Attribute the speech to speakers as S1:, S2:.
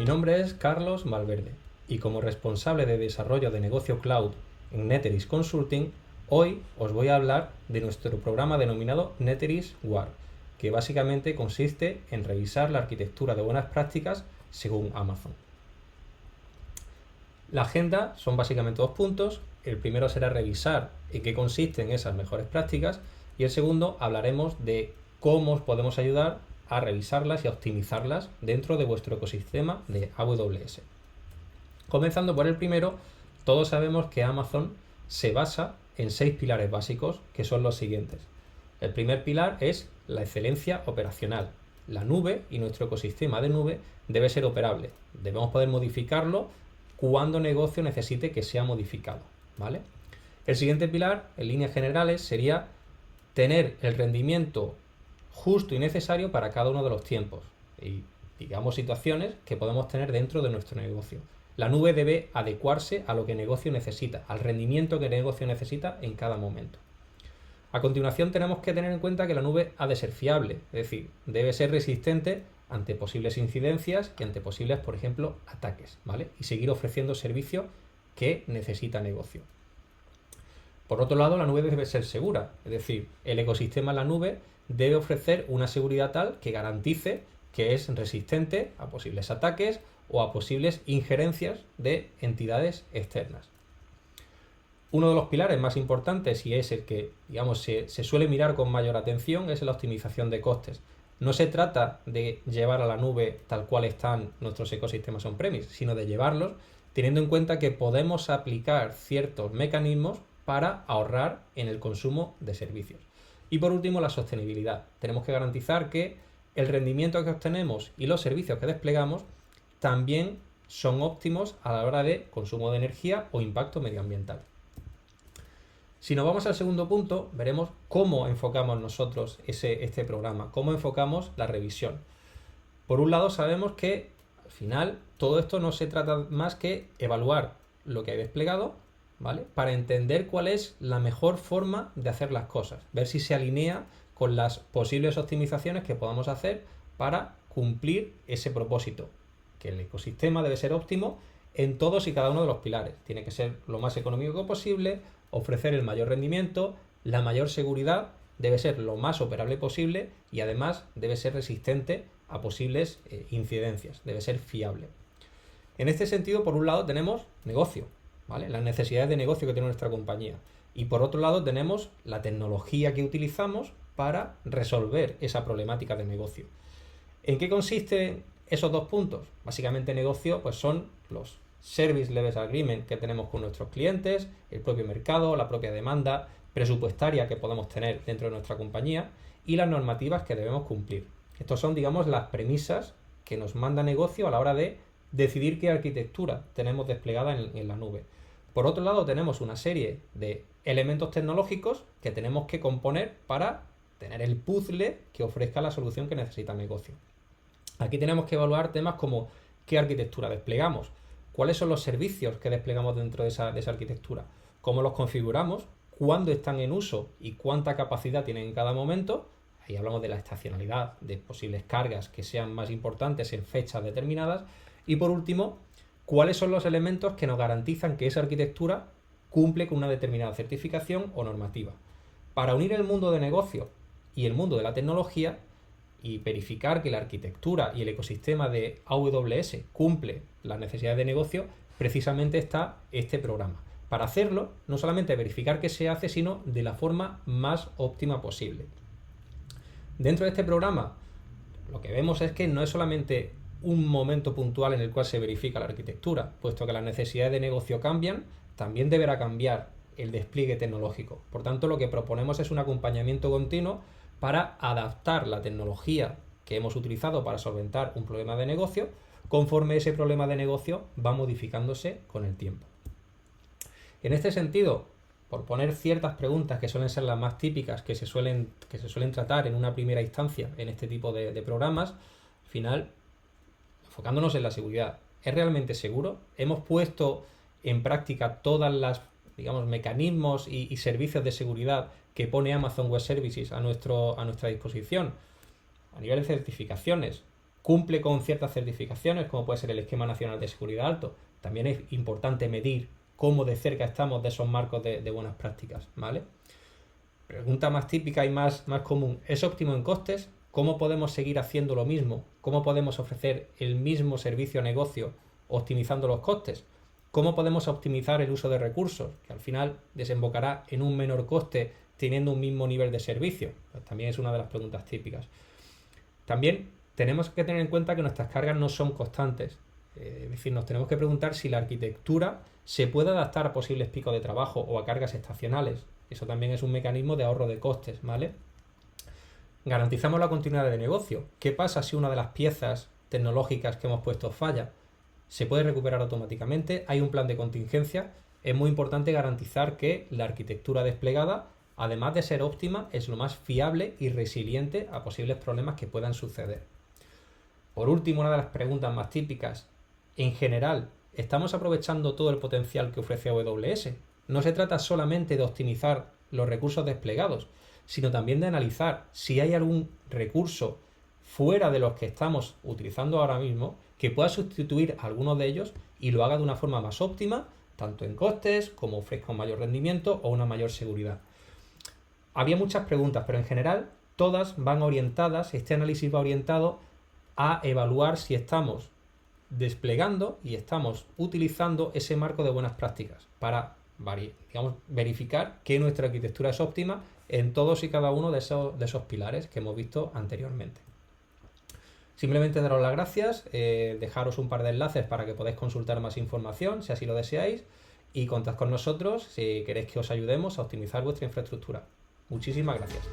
S1: nombre es Carlos Valverde y como responsable de desarrollo de negocio cloud en Neteris Consulting, hoy os voy a hablar de nuestro programa denominado Neteris WAR, que básicamente consiste en revisar la arquitectura de buenas prácticas según Amazon. La agenda son básicamente 2 puntos. El primero será revisar en qué consisten esas mejores prácticas y el segundo hablaremos de cómo os podemos ayudar a revisarlas y a optimizarlas dentro de vuestro ecosistema de AWS. Comenzando por el primero, todos sabemos que Amazon se basa en 6 pilares básicos, que son los siguientes. El primer pilar es la excelencia operacional. La nube y nuestro ecosistema de nube debe ser operable. Debemos poder modificarlo cuando negocio necesite que sea modificado, ¿vale? El siguiente pilar, en líneas generales, sería tener el rendimiento justo y necesario para cada uno de los tiempos y, digamos, situaciones que podemos tener dentro de nuestro negocio. La nube debe adecuarse a lo que el negocio necesita, al rendimiento que el negocio necesita en cada momento. A continuación tenemos que tener en cuenta que la nube ha de ser fiable, es decir, debe ser resistente ante posibles incidencias y ante posibles, por ejemplo, ataques, ¿vale? Y seguir ofreciendo servicios que necesita el negocio. Por otro lado, la nube debe ser segura, es decir, el ecosistema en la nube debe ofrecer una seguridad tal que garantice que es resistente a posibles ataques o a posibles injerencias de entidades externas. Uno de los pilares más importantes y es el que, digamos, se suele mirar con mayor atención es la optimización de costes. No se trata de llevar a la nube tal cual están nuestros ecosistemas on-premise, sino de llevarlos teniendo en cuenta que podemos aplicar ciertos mecanismos para ahorrar en el consumo de servicios. Y por último, la sostenibilidad. Tenemos que garantizar que el rendimiento que obtenemos y los servicios que desplegamos también son óptimos a la hora de consumo de energía o impacto medioambiental. Si nos vamos al segundo punto, veremos cómo enfocamos nosotros este programa, cómo enfocamos la revisión. Por un lado, sabemos que al final todo esto no se trata más que evaluar lo que hay desplegado, ¿vale? Para entender cuál es la mejor forma de hacer las cosas, ver si se alinea con las posibles optimizaciones que podamos hacer para cumplir ese propósito, que el ecosistema debe ser óptimo en todos y cada uno de los pilares. Tiene que ser lo más económico posible, ofrecer el mayor rendimiento, la mayor seguridad, debe ser lo más operable posible y además debe ser resistente a posibles incidencias, debe ser fiable. En este sentido, por un lado tenemos negocio, ¿vale? Las necesidades de negocio que tiene nuestra compañía. Y por otro lado tenemos la tecnología que utilizamos para resolver esa problemática de negocio. ¿En qué consisten esos 2 puntos? Básicamente negocio pues son los Service Level Agreement que tenemos con nuestros clientes, el propio mercado, la propia demanda presupuestaria que podemos tener dentro de nuestra compañía y las normativas que debemos cumplir. Estos son, digamos, las premisas que nos manda negocio a la hora de decidir qué arquitectura tenemos desplegada en la nube. Por otro lado, tenemos una serie de elementos tecnológicos que tenemos que componer para tener el puzzle que ofrezca la solución que necesita el negocio. Aquí tenemos que evaluar temas como qué arquitectura desplegamos, cuáles son los servicios que desplegamos dentro de esa arquitectura, cómo los configuramos, cuándo están en uso y cuánta capacidad tienen en cada momento. Ahí hablamos de la estacionalidad, de posibles cargas que sean más importantes en fechas determinadas. Y por último, cuáles son los elementos que nos garantizan que esa arquitectura cumple con una determinada certificación o normativa. Para unir el mundo de negocio y el mundo de la tecnología y verificar que la arquitectura y el ecosistema de AWS cumple las necesidades de negocio, precisamente está este programa. Para hacerlo, no solamente verificar que se hace, sino de la forma más óptima posible. Dentro de este programa, lo que vemos es que no es solamente un momento puntual en el cual se verifica la arquitectura, puesto que las necesidades de negocio cambian, también deberá cambiar el despliegue tecnológico. Por tanto, lo que proponemos es un acompañamiento continuo para adaptar la tecnología que hemos utilizado para solventar un problema de negocio, conforme ese problema de negocio va modificándose con el tiempo. En este sentido, por poner ciertas preguntas que suelen ser las más típicas que se suelen tratar en una primera instancia en este tipo de programas, al final, enfocándonos en la seguridad, ¿es realmente seguro? ¿Hemos puesto en práctica todas las, digamos, mecanismos y servicios de seguridad que pone Amazon Web Services a nuestra disposición? A nivel de certificaciones, cumple con ciertas certificaciones, como puede ser el Esquema Nacional de Seguridad Alto. También es importante medir cómo de cerca estamos de esos marcos de buenas prácticas, ¿vale? Pregunta más típica y más común, ¿es óptimo en costes? ¿Cómo podemos seguir haciendo lo mismo? ¿Cómo podemos ofrecer el mismo servicio a negocio optimizando los costes? ¿Cómo podemos optimizar el uso de recursos? Que al final desembocará en un menor coste teniendo un mismo nivel de servicio. Pues también es una de las preguntas típicas. También tenemos que tener en cuenta que nuestras cargas no son constantes. Es decir, nos tenemos que preguntar si la arquitectura se puede adaptar a posibles picos de trabajo o a cargas estacionales. Eso también es un mecanismo de ahorro de costes, ¿vale? Garantizamos la continuidad de negocio. ¿Qué pasa si una de las piezas tecnológicas que hemos puesto falla? ¿Se puede recuperar automáticamente? ¿Hay un plan de contingencia? Es muy importante garantizar que la arquitectura desplegada, además de ser óptima, es lo más fiable y resiliente a posibles problemas que puedan suceder. Por último, una de las preguntas más típicas. En general, ¿estamos aprovechando todo el potencial que ofrece AWS? No se trata solamente de optimizar los recursos desplegados, sino también de analizar si hay algún recurso fuera de los que estamos utilizando ahora mismo que pueda sustituir a algunos de ellos y lo haga de una forma más óptima, tanto en costes como ofrezca un mayor rendimiento o una mayor seguridad. Había muchas preguntas, pero en general todas van orientadas, este análisis va orientado a evaluar si estamos desplegando y estamos utilizando ese marco de buenas prácticas para verificar que nuestra arquitectura es óptima en todos y cada uno de esos pilares que hemos visto anteriormente. Simplemente daros las gracias, dejaros un par de enlaces para que podáis consultar más información si así lo deseáis y contad con nosotros si queréis que os ayudemos a optimizar vuestra infraestructura. Muchísimas gracias.